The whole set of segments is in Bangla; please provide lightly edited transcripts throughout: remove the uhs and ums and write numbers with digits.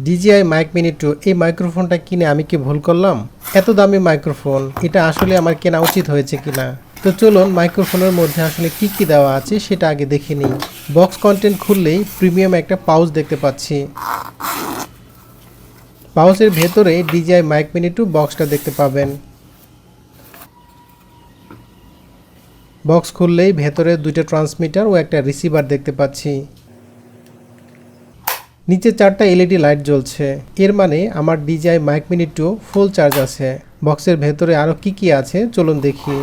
DJI মাইক মিনি 2 এই মাইক্রোফোনটা কিনে আমি কি ভুল করলাম? এত দামি মাইক্রোফোন, এটা আসলে আমার কেনা উচিত হয়েছে কিনা? তো চলুন মাইক্রোফোনের মধ্যে আসলে কি দেওয়া আছে সেটা আগে দেখে নিই। বক্স কন্টেন্ট খুললেই প্রিমিয়াম একটা পাউচ দেখতে পাচ্ছি। পাউচের ভেতরে DJI মাইক মিনি 2 বক্সটা দেখতে পাবেন। বক্স খুললেই ভেতরে দুইটা ট্রান্সমিটার ও একটা রিসিভার দেখতে পাচ্ছি। নিচে 4টা LED লাইট জ্বলছে, এর মানে আমার DJI mic mini 2 full charge আছে। বক্সের ভেতরে আরও কি আছে চলুন দেখি।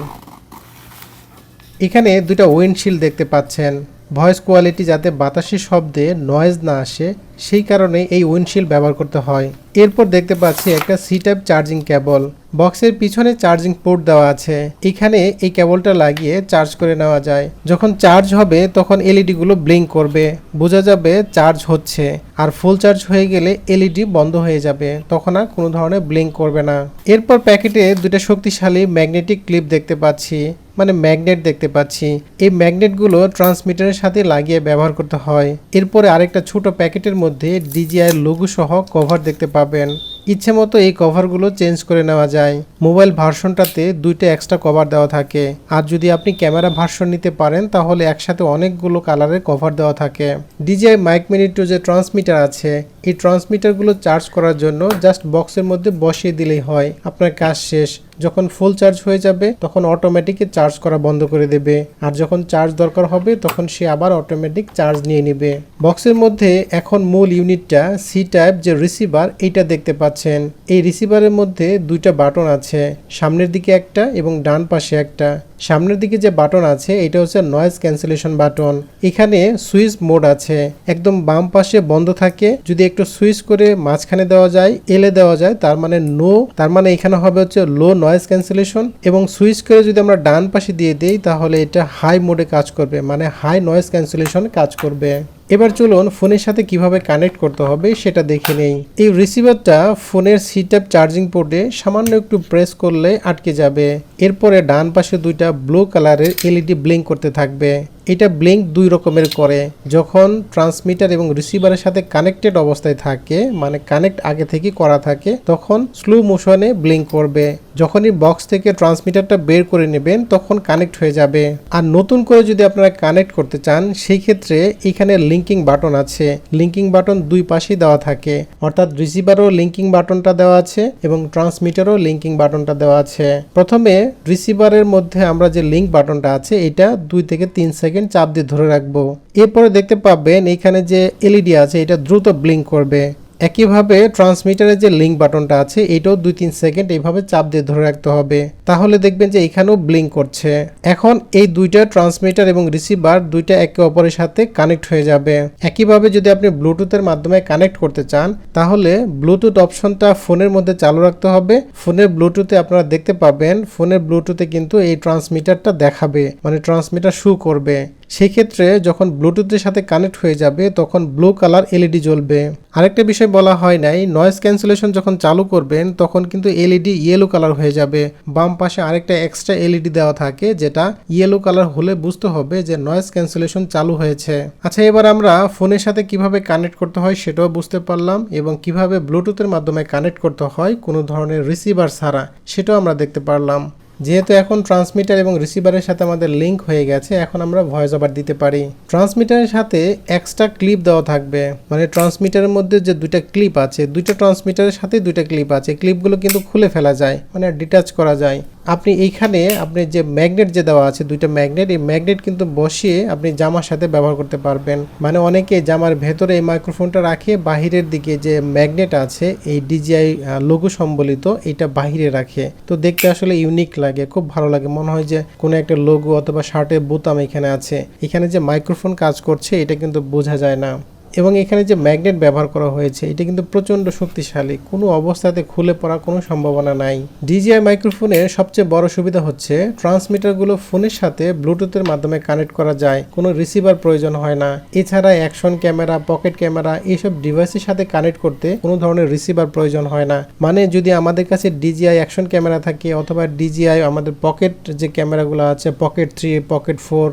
এখানে দুইটা উইন্ডশিল্ড দেখতে পাচ্ছেন। ভয়েস কোয়ালিটি যাতে বাতাসের শব্দে নয়েজ না আসে সেই কারণে এই উইন্ডশিল্ড ব্যবহার করতে হয়। এরপর দেখতে পাচ্ছি একটা সি টাইপ চার্জিং কেবল। বক্সের পিছনে চার্জিং পোর্ট দেওয়া আছে, এখানে এই কেবলটা লাগিয়ে চার্জ করে নেওয়া যায়। যখন চার্জ হবে তখন এলইডি গুলো ব্লিঙ্ক করবে, বোঝা যাবে চার্জ হচ্ছে। আর ফুল চার্জ হয়ে গেলে এলইডি বন্ধ হয়ে যাবে, তখন আর কোনো ধরনের ব্লিঙ্ক করবে না। এরপর প্যাকেটে দুটো শক্তিশালী ম্যাগনেটিক ক্লিপ দেখতে পাচ্ছি, মানে ম্যাগনেট দেখতে পাচ্ছি। এই ম্যাগনেটগুলো ট্রান্সমিটারের সাথে লাগিয়ে ব্যবহার করতে হয়। এরপরে আরেকটা ছোট প্যাকেটের মধ্যে DJI লোগো সহ কভার দেখতে পাবেন। ইচ্ছে মতো এই কভারগুলো চেঞ্জ করে নেওয়া যায়। মোবাইল ভার্সনটাতে দুইটা এক্সট্রা কভার দেওয়া থাকে, আর যদি আপনি ক্যামেরা ভার্সন নিতে পারেন তাহলে একসাথে অনেকগুলো কালারের কভার দেওয়া থাকে। DJI মাইক মিনি 2 যে ট্রান্সমিটার আছে, এই ট্রান্সমিটারগুলো চার্জ করার জন্য জাস্ট বক্সের মধ্যে বসিয়ে দিলেই হয়, আপনার কাজ শেষ। যখন ফুল চার্জ হয়ে যাবে তখন অটোমেটিক চার্জ করা বন্ধ করে দেবে, আর যখন চার্জ দরকার হবে তখন সে আবার অটোমেটিক চার্জ নিয়ে নেবে। বক্সের মধ্যে এখন মূল ইউনিটটা সি টাইপ যে রিসিভার, এইটা দেখতে পাচ্ছেন। এই রিসিভারের মধ্যে দুইটা বাটন আছে, সামনের দিকে একটা এবং ডান পাশে একটা। সামনের দিকে যে বাটন আছে এটা হচ্ছে নয়েজ ক্যান্সেলেশন বাটন। এখানে সুইচ মোড আছে, একদম বাম পাশে বন্ধ থাকে, যদি একটু সুইচ করে মাঝখানে দেওয়া যায়, এলে দেওয়া যায়, তার মানে নো, তার মানে এখানে হবে হচ্ছে লো নয়েজ ক্যান্সেলেশন। এবং সুইচ করে যদি আমরা ডান পাশে দিয়ে দেই তাহলে এটা হাই মোডে কাজ করবে, মানে হাই নয়েজ ক্যান্সেলেশন কাজ করবে। এবার চলুন ফোনের সাথে কিভাবে কানেক্ট করতে হবে সেটা দেখে নেই। এই রিসিভারটা ফোনের সি টাইপ চার্জিং পোর্টে সামান্য একটু প্রেস করলে আটকে যাবে। এরপরে ডান পাশে দুইটা ব্লু কালারের এলইডি ব্লিঙ্ক করতে থাকবে। এটা ব্লিঙ্ক দুই রকমের করে, যখন ট্রান্সমিটার এবং রিসিভারের সাথে কানেক্টেড অবস্থায় থাকে, মানে কানেক্ট আগে থেকে করা থাকে, তখন স্লো মোশনে ব্লিঙ্ক করবে। যখনই বক্স থেকে ট্রান্সমিটারটা বের করে নেবেন তখন কানেক্ট হয়ে যাবে। আর নতুন করে যদি আপনারা কানেক্ট করতে চান সেই ক্ষেত্রে এখানে লিঙ্কিং বাটন আছে। লিঙ্কিং বাটন দুই পাশেই দেওয়া থাকে, অর্থাৎ রিসিভারও লিঙ্কিং বাটনটা দেওয়া আছে এবং ট্রান্সমিটারও লিঙ্কিং বাটনটা দেওয়া আছে। প্রথমে রিসিভারের মধ্যে আমরা যে লিঙ্ক বাটনটা আছে এটা 2 থেকে 3 সেকেন্ড চাপ দিয়ে ধরে রাখবো। এরপরে দেখতে পাবেন এখানে যে এলইডি আছে এটা দ্রুত ব্লিঙ্ক করবে। একইভাবে ট্রান্সমিটারের যে লিঙ্ক বাটনটা আছে এটাও 2-3 সেকেন্ড এইভাবে চাপ দিয়ে ধরে রাখতে হবে, তাহলে দেখবেন যে এখানেও ব্লিঙ্ক করছে। এখন এই দুইটা ট্রান্সমিটার এবং রিসিভার দুইটা একে অপরের সাথে কানেক্ট হয়ে যাবে। একইভাবে যদি আপনি ব্লুটুথের মাধ্যমে কানেক্ট করতে চান তাহলে ব্লুটুথ অপশনটা ফোনের মধ্যে চালু রাখতে হবে। ফোনের ব্লুটুথে আপনারা দেখতে পাবেন ফোনের ব্লুটুথে কিন্তু এই ট্রান্সমিটারটা দেখাবে, মানে ট্রান্সমিটার শো করবে। সেই ক্ষেত্রে যখন ব্লুটুথের সাথে কানেক্ট হয়ে যাবে তখন ব্লু কালার এলইডি জ্বলবে। আরেকটা বিষয় বলা হয় নাই, নয়েজ ক্যান্সেলেশন যখন চালু করবেন তখন কিন্তু এলইডি ইয়েলো কালার হয়ে যাবে। বাম পাশে আরেকটা এক্সট্রা এলইডি দেওয়া থাকে, যেটা ইয়েলো কালার হলে বুঝতে হবে যে নয়েজ ক্যান্সেলেশন চালু হয়েছে। আচ্ছা, এবার আমরা ফোনের সাথে কিভাবে কানেক্ট করতে হয় সেটাও বুঝতে পারলাম, এবং কিভাবে ব্লুটুথের মাধ্যমে কানেক্ট করতে হয় কোনো ধরনের রিসিভার ছাড়া সেটাও আমরা দেখতে পারলাম। যেহেতু এখন ট্রান্সমিটার এবং রিসিভারের সাথে আমাদের লিঙ্ক হয়ে গেছে, এখন আমরা ভয়েস ওভার দিতে পারি। ট্রান্সমিটারের সাথে এক্সট্রা ক্লিপ দেওয়া থাকবে, মানে ট্রান্সমিটারের মধ্যে যে দুইটা ক্লিপ আছে, দুইটা ট্রান্সমিটারের সাথে দুইটা ক্লিপ আছে, ক্লিপগুলো কিন্তু খুলে ফেলা যায়, মানে ডিটাচ করা যায়। আপনি এইখানে আপনি যে ম্যাগনেট যে দেওয়া আছে দুইটা ম্যাগনেট, এই ম্যাগনেট কিন্তু বসিয়ে আপনি জামার সাথে ব্যবহার করতে পারবেন। মানে অনেকে জামার ভেতরে এই মাইক্রোফোনটা রাখে, বাহিরের দিকে যে ম্যাগনেট আছে এই DJI লোগো সম্বলিত এটা বাহিরে রাখে, তো দেখতে আসলে ইউনিক লাগে, খুব ভালো লাগে। মনে হয় যে কোনো একটা লোগো অথবা শার্টের বোতাম এখানে আছে। এখানে যে মাইক্রোফোন কাজ করছে এটা কিন্তু বোঝা যায় না। এবং এখানে যে ম্যাগনেট ব্যবহার করা হয়েছে এটা কিন্তু প্রচণ্ড শক্তিশালী, কোনো অবস্থাতে খুলে পড়ার কোনো সম্ভাবনা নাই। DJI মাইক্রোফোনের সবচেয়ে বড় সুবিধা হচ্ছে ট্রান্সমিটারগুলো ফোনের সাথে ব্লুটুথের মাধ্যমে কানেক্ট করা যায়, কোনো রিসিভার প্রয়োজন হয় না। এছাড়া অ্যাকশন ক্যামেরা, পকেট ক্যামেরা এইসব ডিভাইসের সাথে কানেক্ট করতে কোনো ধরনের রিসিভার প্রয়োজন হয় না। মানে যদি আমাদের কাছে DJI অ্যাকশন ক্যামেরা থাকে অথবা DJI আমাদের পকেট যে ক্যামেরাগুলো আছে, পকেট 3, পকেট 4,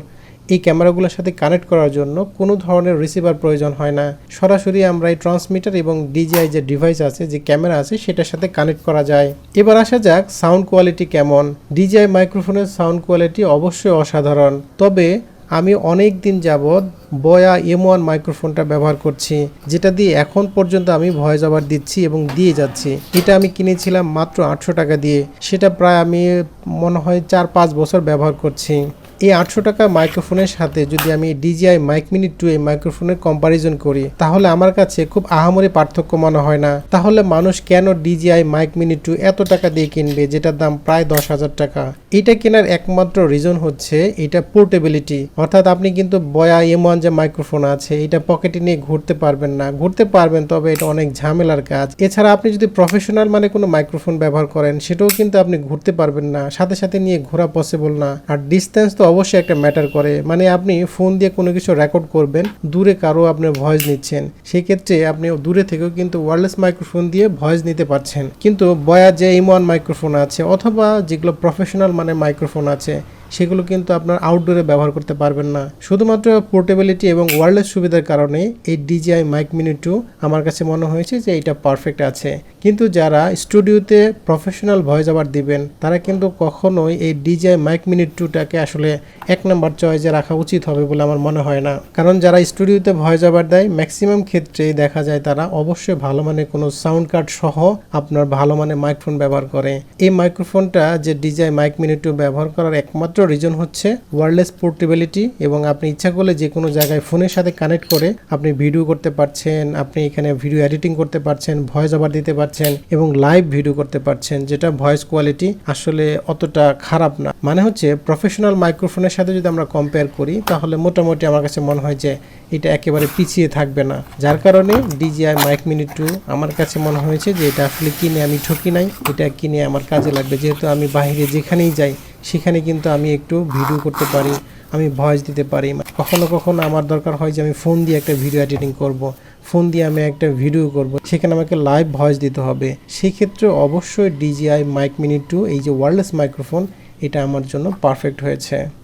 এই ক্যামেরাগুলোর সাথে কানেক্ট করার জন্য কোনো ধরনের রিসিভার প্রয়োজন হয় না, সরাসরি আমরা এই ট্রান্সমিটার এবং DJI যে ডিভাইস আছে, যে ক্যামেরা আছে, সেটার সাথে কানেক্ট করা যায়। এবার আসা যাক সাউন্ড কোয়ালিটি কেমন। DJI মাইক্রোফোনের সাউন্ড কোয়ালিটি অবশ্যই অসাধারণ, তবে আমি অনেক দিন যাবৎ বয়া M1 মাইক্রোফোনটা ব্যবহার করছি, যেটা দিয়ে এখন পর্যন্ত আমি ভয়েস ওভার দিচ্ছি এবং দিয়ে যাচ্ছি। এটা আমি কিনেছিলাম মাত্র 800 টাকা দিয়ে, সেটা প্রায় আমি মনে হয় 4-5 বছর ব্যবহার করছি। এই 800 টাকা মাইক্রোফোনের সাথে যদি আমি DJI মাইক মিনি 2 এই মাইক্রোফোনের কম্পারিজন করি, তাহলে আমার কাছে খুব আহামরি পার্থক্য মনে হয় না। তাহলে মানুষ কেন DJI মাইক মিনি 2 এত টাকা দিয়ে কিনবে, যেটার দাম প্রায় 10,000 টাকা? এটা কেনার একমাত্র রিজন হচ্ছে এটা পোর্টেবিলিটি, অর্থাৎ আপনি কিন্তু বয়া M1 যে মাইক্রোফোন আছে এটা পকেটে নিয়ে ঘুরতে পারবেন না। ঘুরতে পারবেন, তবে এটা অনেক ঝামেলার কাজ। এছাড়া আপনি যদি প্রফেশনাল মানে কোনো মাইক্রোফোন ব্যবহার করেন, সেটাও কিন্তু আপনি ঘুরতে পারবেন না, সাথে সাথে নিয়ে ঘোরা পসিবল না। আর ডিস্টেন্স তো অবশ্যই একটা ম্যাটার করে, মানে আপনি ফোন দিয়ে কোনো কিছু রেকর্ড করবেন, দূরে কারো আপনি ভয়েস নিচ্ছেন, সেই ক্ষেত্রে আপনি দূরে থেকেও কিন্তু ওয়্যারলেস মাইক্রোফোন দিয়ে ভয়েস নিতে পারছেন। কিন্তু বয়া যে M1 মাইক্রোফোন আছে অথবা যেগুলো প্রফেশনাল মানে মাইক্রোফোন আছে, সেগুলো কিন্তু আপনার আউটডোরে ব্যবহার করতে পারবেন না। শুধুমাত্র পোর্টেবিলিটি এবং ওয়্যারলেস সুবিধার কারণে এই DJI মাইক মিনি 2 আমার কাছে মনে হয়েছে যে এটা পারফেক্ট আছে। কিন্তু যারা স্টুডিওতে প্রফেশনাল ভয়েস ওভার দিবেন, তারা কিন্তু কখনোই এই DJI মাইক মিনি 2টাকে আসলে 1 নম্বর চয়েসে রাখা উচিত হবে বলে আমার মনে হয় না। কারণ যারা স্টুডিওতে ভয়েস ওভার দেয়, ম্যাক্সিমাম ক্ষেত্রেই দেখা যায় তারা অবশ্যই ভালো মানের কোনো সাউন্ড কার্ড সহ আপনার ভালো মানের মাইক্রোফোন ব্যবহার করে। এই মাইক্রোফোনটা যে DJI মাইক মিনি 2 ব্যবহার করার একমাত্র রিজন হচ্ছে ওয়্যারলেস পোর্টেবিলিটি, এবং আপনি ইচ্ছা করলে যে কোনো জায়গায় ফোনের সাথে কানেক্ট করে আপনি ভিডিও করতে পারছেন, আপনি এখানে ভিডিও এডিটিং করতে পারছেন, ভয়েস ওভার দিতে পারছেন এবং লাইভ ভিডিও করতে পারছেন, যেটা ভয়েস কোয়ালিটি আসলে অতটা খারাপ না। মানে হচ্ছে প্রফেশনাল মাইক্রোফোনের সাথে যদি আমরা কম্পেয়ার করি, তাহলে মোটামুটি আমার কাছে মনে হয় যে এটা একেবারে পিছিয়ে থাকবে না। যার কারণে DJI মাইক মিনি 2 আমার কাছে মনে হয়েছে যে এটা আসলে কিনে আমি ঠকি নাই, এটা কিনে আমার কাজে লাগবে। যেহেতু আমি বাইরে যেখানেই যাই সেখানে কিন্তু আমি একটু ভিডিও করতে পারি, আমি ভয়েস দিতে পারি। কখনো কখনো আমার দরকার হয় যে আমি ফোন দিয়ে একটা ভিডিও এডিটিং করব, ফোন দিয়ে আমি একটা ভিডিও করব, সেখানে আমাকে লাইভ ভয়েস দিতে হবে। সেই ক্ষেত্রে অবশ্যই DJI মাইক মিনি 2 এই যে ওয়্যারলেস মাইক্রোফোন, এটা আমার জন্য পারফেক্ট হয়েছে।